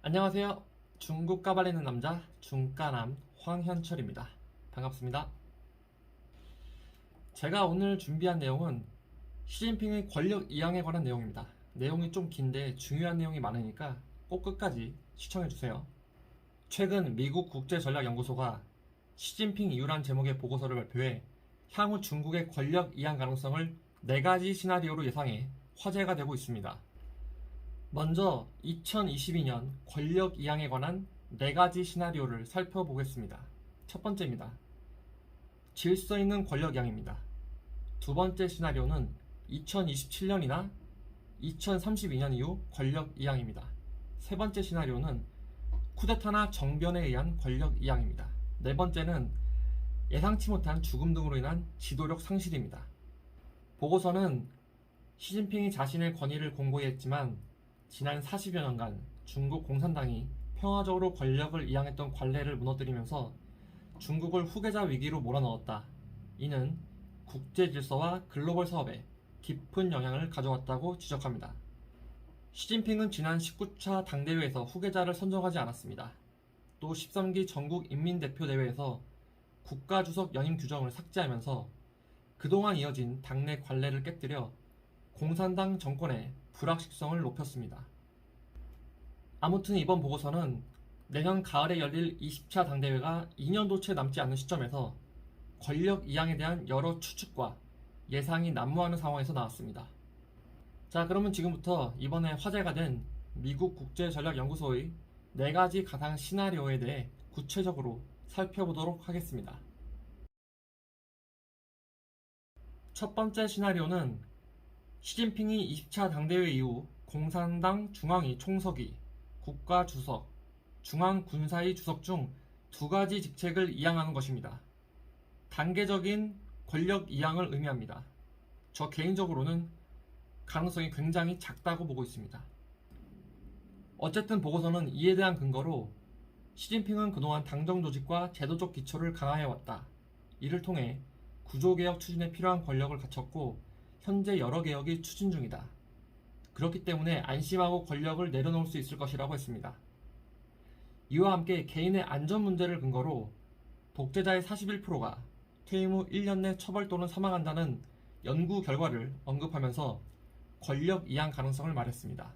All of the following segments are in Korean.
안녕하세요. 중국 까발리는 남자 중까남 황현철입니다. 반갑습니다. 제가 오늘 준비한 내용은 시진핑의 권력 이양에 관한 내용입니다. 내용이 좀 긴데 중요한 내용이 많으니까 꼭 끝까지 시청해주세요. 최근 미국 국제전략연구소가 시진핑 이유란 제목의 보고서를 발표해 향후 중국의 권력 이양 가능성을 4가지 시나리오로 예상해 화제가 되고 있습니다. 먼저 2022년 권력 이양에 관한 4가지 시나리오를 살펴보겠습니다. 첫 번째입니다. 질서 있는 권력 이양입니다. 두 번째 시나리오는 2027년이나 2032년 이후 권력 이양입니다. 세 번째 시나리오는 쿠데타나 정변에 의한 권력 이양입니다. 네 번째는 예상치 못한 죽음 등으로 인한 지도력 상실입니다. 보고서는 시진핑이 자신의 권위를 공고히 했지만 지난 40여 년간 중국 공산당이 평화적으로 권력을 이양했던 관례를 무너뜨리면서 중국을 후계자 위기로 몰아넣었다. 이는 국제 질서와 글로벌 사업에 깊은 영향을 가져왔다고 지적합니다. 시진핑은 지난 19차 당대회에서 후계자를 선정하지 않았습니다. 또 13기 전국인민대표대회에서 국가주석 연임 규정을 삭제하면서 그동안 이어진 당내 관례를 깨뜨려 공산당 정권의 불확실성을 높였습니다. 아무튼 이번 보고서는 내년 가을에 열릴 20차 당대회가 2년도 채 남지 않은 시점에서 권력 이양에 대한 여러 추측과 예상이 난무하는 상황에서 나왔습니다. 자, 그러면 지금부터 이번에 화제가 된 미국 국제전략연구소의 4가지 가상 시나리오에 대해 구체적으로 살펴보도록 하겠습니다. 첫 번째 시나리오는 시진핑이 20차 당대회 이후 공산당 중앙위 총서기, 국가주석, 중앙군사위 주석 중 2가지 직책을 이양하는 것입니다. 단계적인 권력 이양을 의미합니다. 저 개인적으로는 가능성이 굉장히 작다고 보고 있습니다. 어쨌든 보고서는 이에 대한 근거로 시진핑은 그동안 당정 조직과 제도적 기초를 강화해왔다. 이를 통해 구조개혁 추진에 필요한 권력을 갖췄고 현재 여러 개혁이 추진 중이다. 그렇기 때문에 안심하고 권력을 내려놓을 수 있을 것이라고 했습니다. 이와 함께 개인의 안전 문제를 근거로 독재자의 41%가 퇴임 후 1년 내 처벌 또는 사망한다는 연구 결과를 언급하면서 권력 이양 가능성을 말했습니다.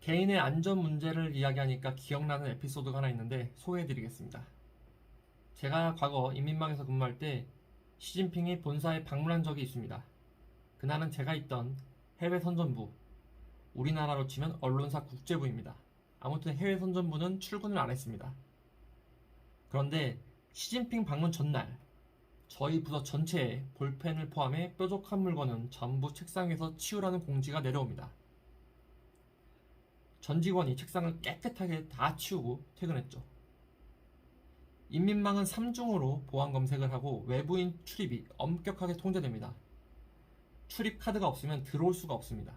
개인의 안전 문제를 이야기하니까 기억나는 에피소드가 하나 있는데 소개해드리겠습니다. 제가 과거 인민망에서 근무할 때 시진핑이 본사에 방문한 적이 있습니다. 그날은 제가 있던 해외 선전부, 우리나라로 치면 언론사 국제부입니다. 아무튼 해외 선전부는 출근을 안 했습니다. 그런데 시진핑 방문 전날 저희 부서 전체에 볼펜을 포함해 뾰족한 물건은 전부 책상에서 치우라는 공지가 내려옵니다. 전 직원이 책상을 깨끗하게 다 치우고 퇴근했죠. 인민망은 3중으로 보안 검색을 하고 외부인 출입이 엄격하게 통제됩니다. 출입 카드가 없으면 들어올 수가 없습니다.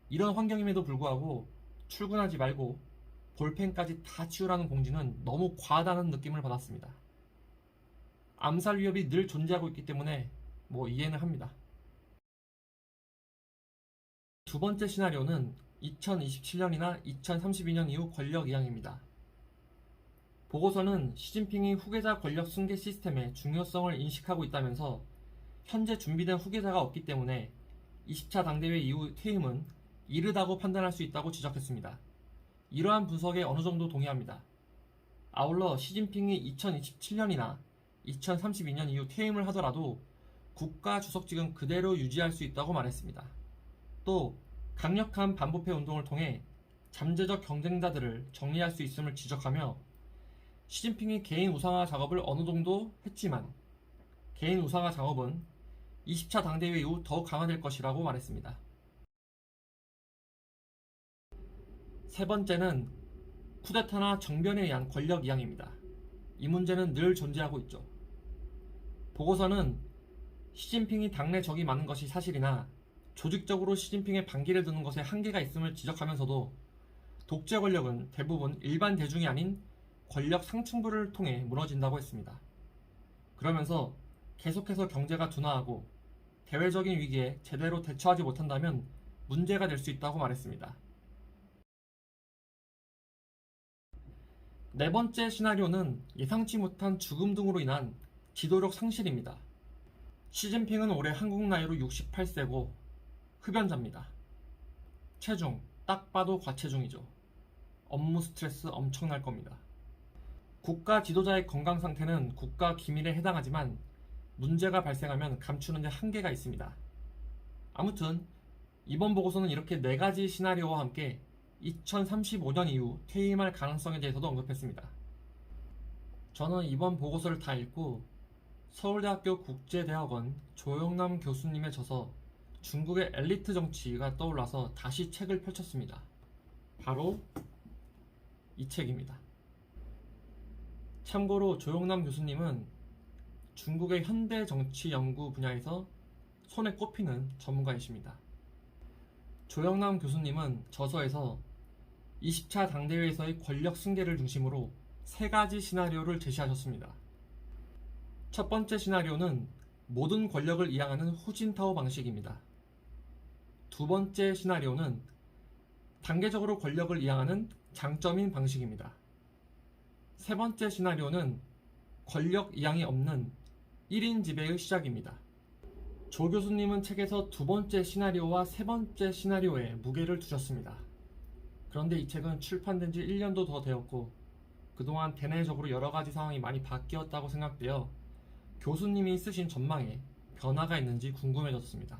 이런 환경임에도 불구하고 출근하지 말고 볼펜까지 다 치우라는 공지는 너무 과하다는 느낌을 받았습니다. 암살 위협이 늘 존재하고 있기 때문에 이해는 합니다. 두 번째 시나리오는 2027년이나 2032년 이후 권력 이양입니다. 보고서는 시진핑이 후계자 권력 승계 시스템의 중요성을 인식하고 있다면서 현재 준비된 후계자가 없기 때문에 20차 당대회 이후 퇴임은 이르다고 판단할 수 있다고 지적했습니다. 이러한 분석에 어느 정도 동의합니다. 아울러 시진핑이 2027년이나 2032년 이후 퇴임을 하더라도 국가주석직은 그대로 유지할 수 있다고 말했습니다. 또 강력한 반부패 운동을 통해 잠재적 경쟁자들을 정리할 수 있음을 지적하며 시진핑이 개인 우상화 작업을 어느 정도 했지만 개인 우상화 작업은 20차 당대회 이후 더욱 강화될 것이라고 말했습니다. 세 번째는 쿠데타나 정변에 의한 권력 이양입니다. 이 문제는 늘 존재하고 있죠. 보고서는 시진핑이 당내 적이 많은 것이 사실이나 조직적으로 시진핑의 반기를 드는 것에 한계가 있음을 지적하면서도 독재 권력은 대부분 일반 대중이 아닌 권력 상층부를 통해 무너진다고 했습니다. 그러면서 계속해서 경제가 둔화하고 대외적인 위기에 제대로 대처하지 못한다면 문제가 될 수 있다고 말했습니다. 네 번째 시나리오는 예상치 못한 죽음 등으로 인한 지도력 상실입니다. 시진핑은 올해 한국 나이로 68세고 흡연자입니다. 체중, 딱 봐도 과체중이죠. 업무 스트레스 엄청날 겁니다. 국가 지도자의 건강 상태는 국가 기밀에 해당하지만 문제가 발생하면 감추는 데 한계가 있습니다. 아무튼 이번 보고서는 이렇게 4가지 시나리오와 함께 2035년 이후 퇴임할 가능성에 대해서도 언급했습니다. 저는 이번 보고서를 다 읽고 서울대학교 국제대학원 조영남 교수님의 저서 중국의 엘리트 정치가 떠올라서 다시 책을 펼쳤습니다. 바로 이 책입니다. 참고로 조영남 교수님은 중국의 현대 정치 연구 분야에서 손에 꼽히는 전문가이십니다. 조영남 교수님은 저서에서 20차 당대회에서의 권력 승계를 중심으로 3가지 시나리오를 제시하셨습니다. 첫 번째 시나리오는 모든 권력을 이양하는 후진타오 방식입니다. 두 번째 시나리오는 단계적으로 권력을 이양하는 장점인 방식입니다. 세 번째 시나리오는 권력 이양이 없는 1인 지배의 시작입니다. 조 교수님은 책에서 두 번째 시나리오와 세 번째 시나리오에 무게를 두셨습니다. 그런데 이 책은 출판된 지 1년도 더 되었고 그동안 대내적으로 여러가지 상황이 많이 바뀌었다고 생각되어 교수님이 쓰신 전망에 변화가 있는지 궁금해졌습니다.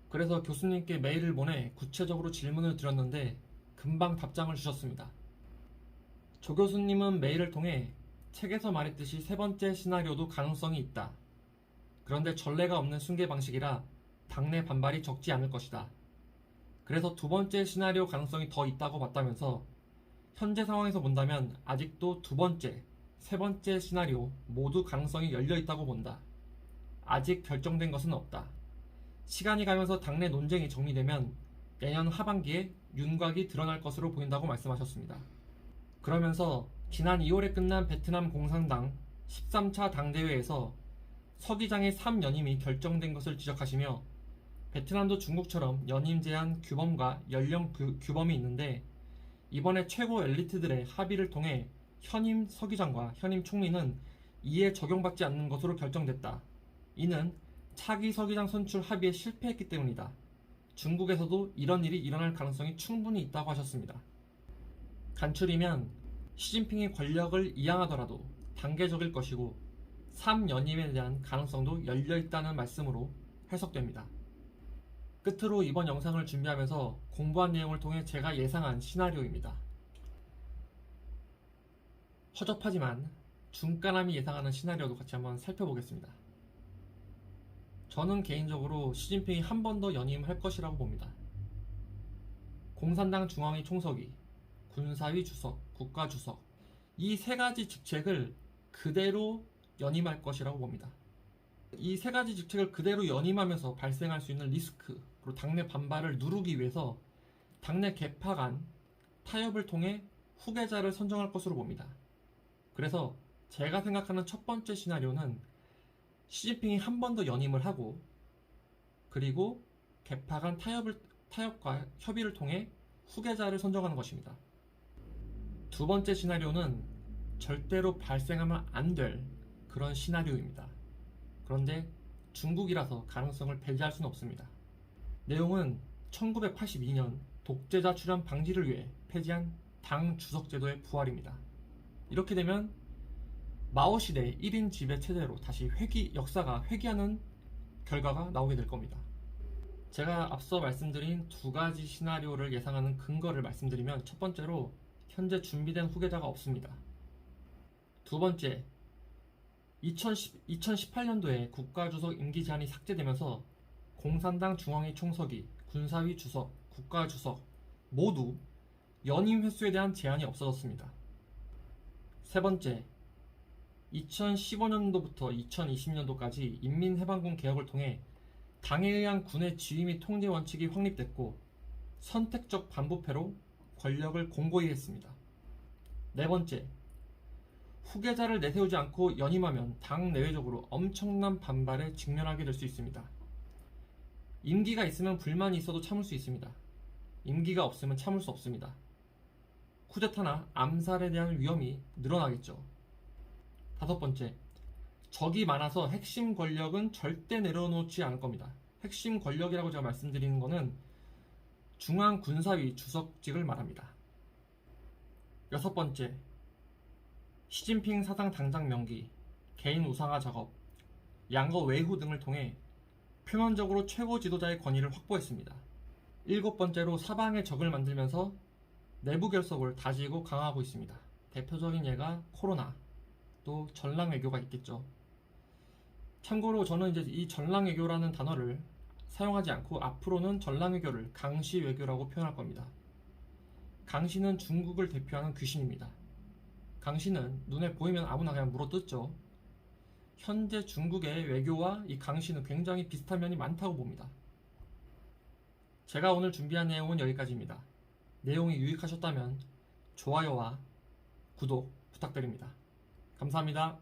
그래서 교수님께 메일을 보내 구체적으로 질문을 드렸는데 금방 답장을 주셨습니다. 조 교수님은 메일을 통해 책에서 말했듯이 세 번째 시나리오도 가능성이 있다. 그런데 전례가 없는 승계 방식이라 당내 반발이 적지 않을 것이다. 그래서 두 번째 시나리오 가능성이 더 있다고 봤다면서 현재 상황에서 본다면 아직도 두 번째, 세 번째 시나리오 모두 가능성이 열려 있다고 본다. 아직 결정된 것은 없다. 시간이 가면서 당내 논쟁이 정리되면 내년 하반기에 윤곽이 드러날 것으로 보인다고 말씀하셨습니다. 그러면서 지난 2월에 끝난 베트남 공산당 13차 당대회에서 서기장의 3연임이 결정된 것을 지적하시며 베트남도 중국처럼 연임 제한 규범과 연령 규범이 있는데 이번에 최고 엘리트들의 합의를 통해 현임 서기장과 현임 총리는 이에 적용받지 않는 것으로 결정됐다. 이는 차기 서기장 선출 합의에 실패했기 때문이다. 중국에서도 이런 일이 일어날 가능성이 충분히 있다고 하셨습니다. 간추리면 시진핑이 권력을 이양하더라도 단계적일 것이고 3연임에 대한 가능성도 열려있다는 말씀으로 해석됩니다. 끝으로 이번 영상을 준비하면서 공부한 내용을 통해 제가 예상한 시나리오입니다. 허접하지만 중까남이 예상하는 시나리오도 같이 한번 살펴보겠습니다. 저는 개인적으로 시진핑이 한 번 더 연임할 것이라고 봅니다. 공산당 중앙위 총서기, 군사위 주석, 국가주석 이 3가지 직책을 그대로 연임할 것이라고 봅니다. 이 3가지 직책을 그대로 연임하면서 발생할 수 있는 리스크, 그리고 당내 반발을 누르기 위해서 당내 개파 간 타협을 통해 후계자를 선정할 것으로 봅니다. 그래서 제가 생각하는 첫 번째 시나리오는 시진핑이 한 번 더 연임을 하고 그리고 개파 간 타협과 협의를 통해 후계자를 선정하는 것입니다. 두 번째 시나리오는 절대로 발생하면 안 될 그런 시나리오입니다. 그런데 중국이라서 가능성을 배제할 수는 없습니다. 내용은 1982년 독재자 출현 방지를 위해 폐지한 당 주석 제도의 부활입니다. 이렇게 되면 마오 시대 1인 지배 체제로 다시 역사가 회귀하는 결과가 나오게 될 겁니다. 제가 앞서 말씀드린 2가지 시나리오를 예상하는 근거를 말씀드리면 첫 번째로 현재 준비된 후계자가 없습니다. 두 번째, 2018년도에 국가주석 임기 제한이 삭제되면서 공산당 중앙위 총서기, 군사위 주석, 국가주석 모두 연임 횟수에 대한 제한이 없어졌습니다. 세 번째, 2015년도부터 2020년도까지 인민해방군 개혁을 통해 당에 의한 군의 지휘 및 통제 원칙이 확립됐고 선택적 반부패로 권력을 공고히 했습니다. 네 번째, 후계자를 내세우지 않고 연임하면 당 내외적으로 엄청난 반발에 직면하게 될 수 있습니다. 임기가 있으면 불만이 있어도 참을 수 있습니다. 임기가 없으면 참을 수 없습니다. 쿠데타나 암살에 대한 위험이 늘어나겠죠. 다섯 번째, 적이 많아서 핵심 권력은 절대 내려놓지 않을 겁니다. 핵심 권력이라고 제가 말씀드리는 것은 중앙군사위 주석직을 말합니다. 여섯 번째, 시진핑 사상 당장 명기, 개인 우상화 작업, 양거 외후 등을 통해 표면적으로 최고 지도자의 권위를 확보했습니다. 일곱 번째로 사방에 적을 만들면서 내부 결속을 다지고 강화하고 있습니다. 대표적인 예가 코로나, 또 전랑 외교가 있겠죠. 참고로 저는 이제 이 전랑 외교라는 단어를 사용하지 않고 앞으로는 전랑 외교를 강시 외교라고 표현할 겁니다. 강시는 중국을 대표하는 귀신입니다. 강시는 눈에 보이면 아무나 그냥 물어뜯죠. 현재 중국의 외교와 이 강시는 굉장히 비슷한 면이 많다고 봅니다. 제가 오늘 준비한 내용은 여기까지입니다. 내용이 유익하셨다면 좋아요와 구독 부탁드립니다. 감사합니다.